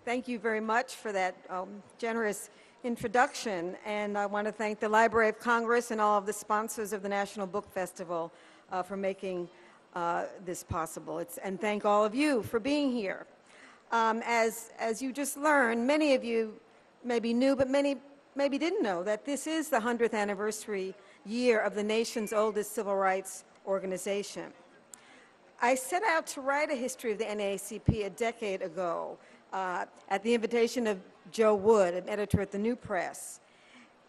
Thank you very much for that generous introduction, and I want to thank the Library of Congress and all of the sponsors of the National Book Festival for making this possible. And thank all of you for being here. As you just learned, many of you maybe knew, but many maybe didn't know that this is the 100th anniversary year of the nation's oldest civil rights organization. I set out to write a history of the NAACP a decade ago at the invitation of Joe Wood, an editor at the New Press.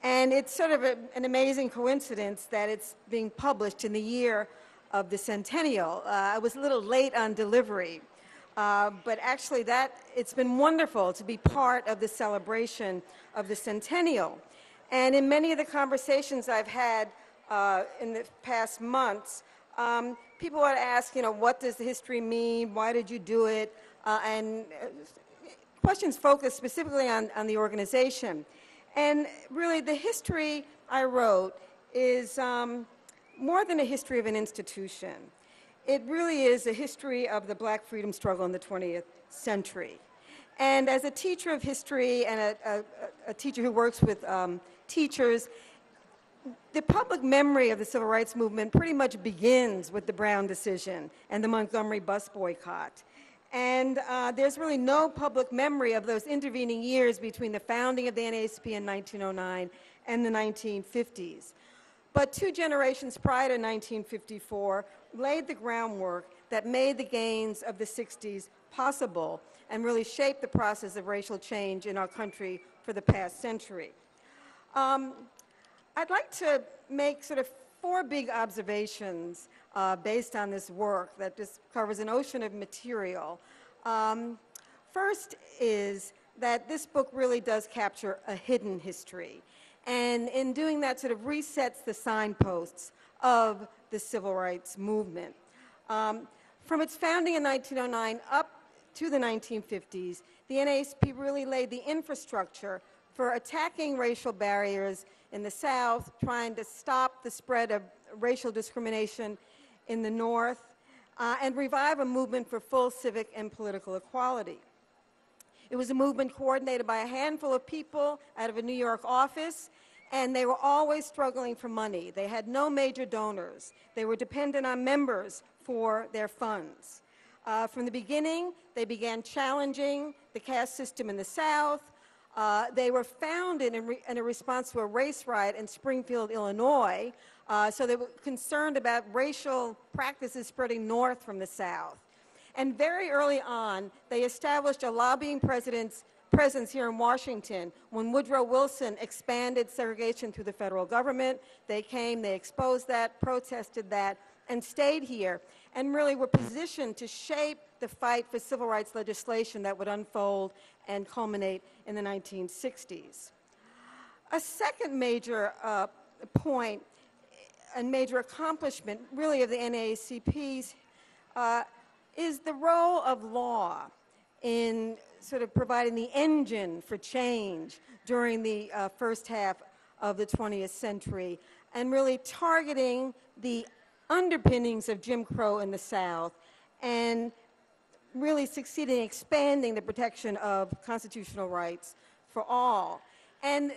And it's sort of an amazing coincidence that it's being published in the year of the centennial. I was a little late on delivery, but actually it's been wonderful to be part of the celebration of the centennial. And in many of the conversations I've had in the past months, people would ask, what does the history mean? Why did you do it? And questions focused specifically on the organization. And really, the history I wrote is more than a history of an institution. It really is a history of the Black freedom struggle in the 20th century. And as a teacher of history and a teacher who works with teachers, the public memory of the civil rights movement pretty much begins with the Brown decision and the Montgomery bus boycott. And there's really no public memory of those intervening years between the founding of the NAACP in 1909 and the 1950s. But 2 generations prior to 1954 laid the groundwork that made the gains of the 60s possible and really shaped the process of racial change in our country for the past century. I'd like to make sort of 4 big observations based on this work that just covers an ocean of material. First is that this book really does capture a hidden history. And in doing that, sort of resets the signposts of the civil rights movement. From its founding in 1909 up to the 1950s, the NAACP really laid the infrastructure for attacking racial barriers in the South, trying to stop the spread of racial discrimination in the North, and revive a movement for full civic and political equality. It was a movement coordinated by a handful of people out of a New York office, and they were always struggling for money. They had no major donors. They were dependent on members for their funds. From the beginning, they began challenging the caste system in the South. They were founded in a response to a race riot in Springfield, Illinois, so they were concerned about racial practices spreading north from the South. And very early on, they established a lobbying presence here in Washington. When Woodrow Wilson expanded segregation through the federal government, they came, they exposed that, protested that, and stayed here, and really were positioned to shape the fight for civil rights legislation that would unfold and culminate in the 1960s. A second major point and major accomplishment, really, of the NAACP's is the role of law in sort of providing the engine for change during the first half of the 20th century, and really targeting the underpinnings of Jim Crow in the South, and really succeeding in expanding the protection of constitutional rights for all. And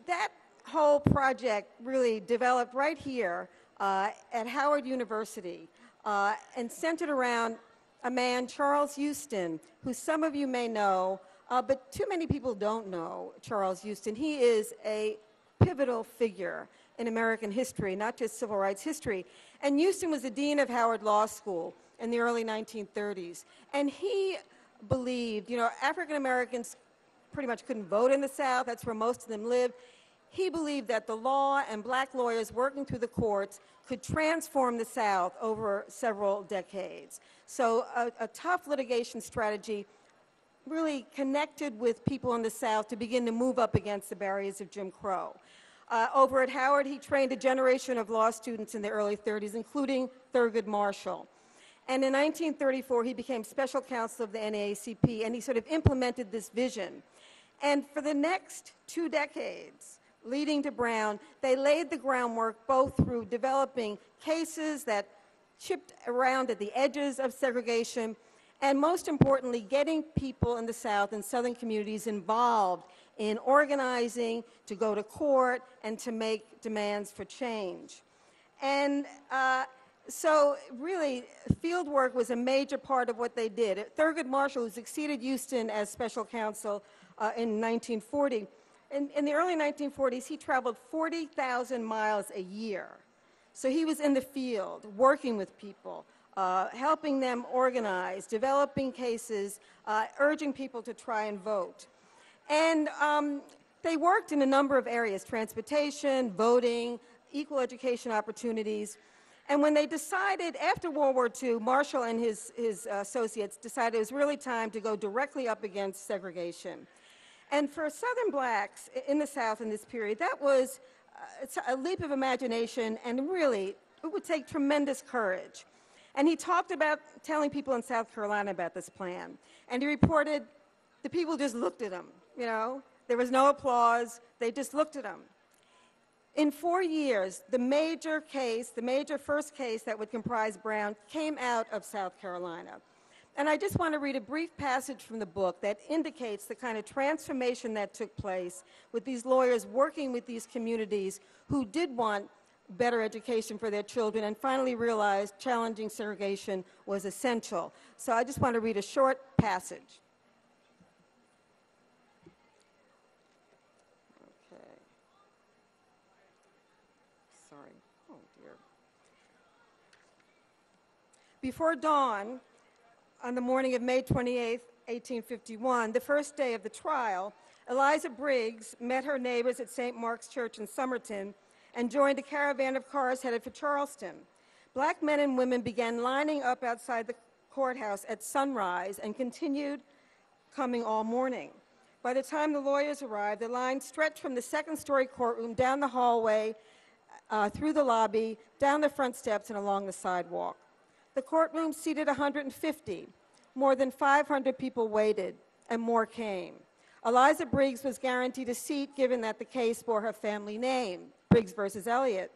that whole project really developed right here at Howard University and centered around a man, Charles Houston, who some of you may know, but too many people don't know Charles Houston. He is a pivotal figure in American history, not just civil rights history. And Houston was the dean of Howard Law School in the early 1930s. And he believed, African Americans pretty much couldn't vote in the South. That's where most of them lived. He believed that the law and black lawyers working through the courts could transform the South over several decades. So a tough litigation strategy really connected with people in the South to begin to move up against the barriers of Jim Crow. Over at Howard, he trained a generation of law students in the early 30s, including Thurgood Marshall. And in 1934, he became special counsel of the NAACP, and he sort of implemented this vision. And for the next 2 decades, leading to Brown, they laid the groundwork both through developing cases that chipped around at the edges of segregation and most importantly, getting people in the South and Southern communities involved in organizing, to go to court, and to make demands for change. And so really, field work was a major part of what they did. Thurgood Marshall, who succeeded Houston as special counsel in 1940, in the early 1940s, he traveled 40,000 miles a year. So he was in the field, working with people, helping them organize, developing cases, urging people to try and vote. And they worked in a number of areas: transportation, voting, equal education opportunities. And when they decided, after World War II, Marshall and his associates decided it was really time to go directly up against segregation. And for Southern blacks in the South in this period, that was a leap of imagination, and really, it would take tremendous courage. And he talked about telling people in South Carolina about this plan. And he reported the people just looked at him, you know. There was no applause. They just looked at him. In 4 years, the major first case that would comprise Brown came out of South Carolina. And I just want to read a brief passage from the book that indicates the kind of transformation that took place with these lawyers working with these communities who did want better education for their children and finally realized challenging segregation was essential. So I just want to read a short passage. Before dawn, on the morning of May 28, 1851, the first day of the trial, Eliza Briggs met her neighbors at St. Mark's Church in Somerton and joined a caravan of cars headed for Charleston. Black men and women began lining up outside the courthouse at sunrise and continued coming all morning. By the time the lawyers arrived, the line stretched from the second-story courtroom down the hallway, through the lobby, down the front steps, and along the sidewalk. The courtroom seated 150. More than 500 people waited, and more came. Eliza Briggs was guaranteed a seat given that the case bore her family name, Briggs versus Elliott.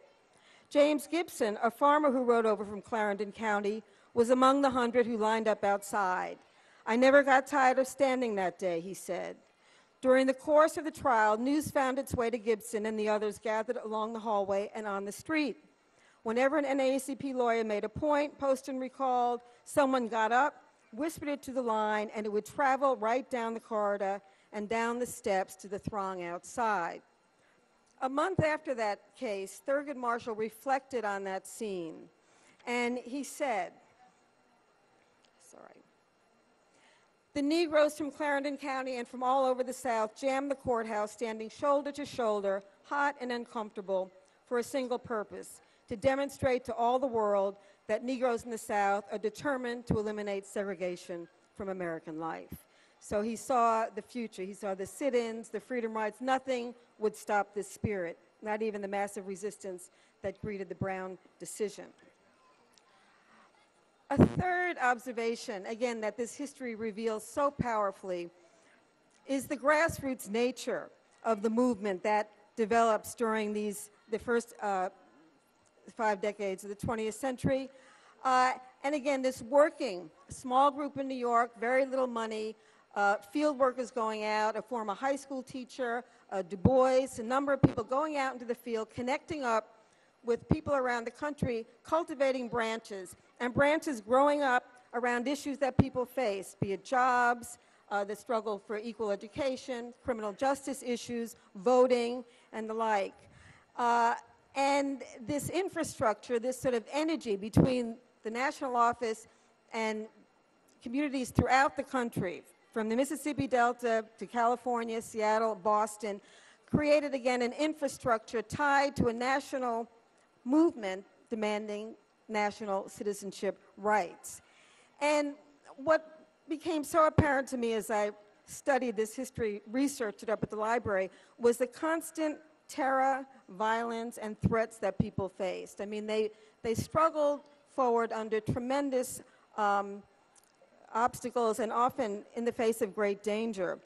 James Gibson, a farmer who rode over from Clarendon County, was among the 100 who lined up outside. "I never got tired of standing that day," he said. During the course of the trial, news found its way to Gibson and the others gathered along the hallway and on the street. Whenever an NAACP lawyer made a point, Poston recalled, someone got up, whispered it to the line, and it would travel right down the corridor and down the steps to the throng outside. A month after that case, Thurgood Marshall reflected on that scene, and he said, "The Negroes from Clarendon County and from all over the South jammed the courthouse, standing shoulder to shoulder, hot and uncomfortable, for a single purpose: to demonstrate to all the world that Negroes in the South are determined to eliminate segregation from American life." So he saw the future. He saw the sit-ins, the freedom rides. Nothing would stop this spirit, not even the massive resistance that greeted the Brown decision. A third observation, again, that this history reveals so powerfully is the grassroots nature of the movement that develops during the first 5 decades of the 20th century. And again, this working, small group in New York, very little money, field workers going out, a former high school teacher, Du Bois, a number of people going out into the field, connecting up with people around the country, cultivating branches, and branches growing up around issues that people face, be it jobs, the struggle for equal education, criminal justice issues, voting, and the like. And this infrastructure, this sort of energy between the national office and communities throughout the country, from the Mississippi Delta to California, Seattle, Boston, created again an infrastructure tied to a national movement demanding national citizenship rights. And what became so apparent to me as I studied this history, researched it up at the library, was the constant terror, violence, and threats that people faced. I mean, they struggled forward under tremendous obstacles and often in the face of great danger.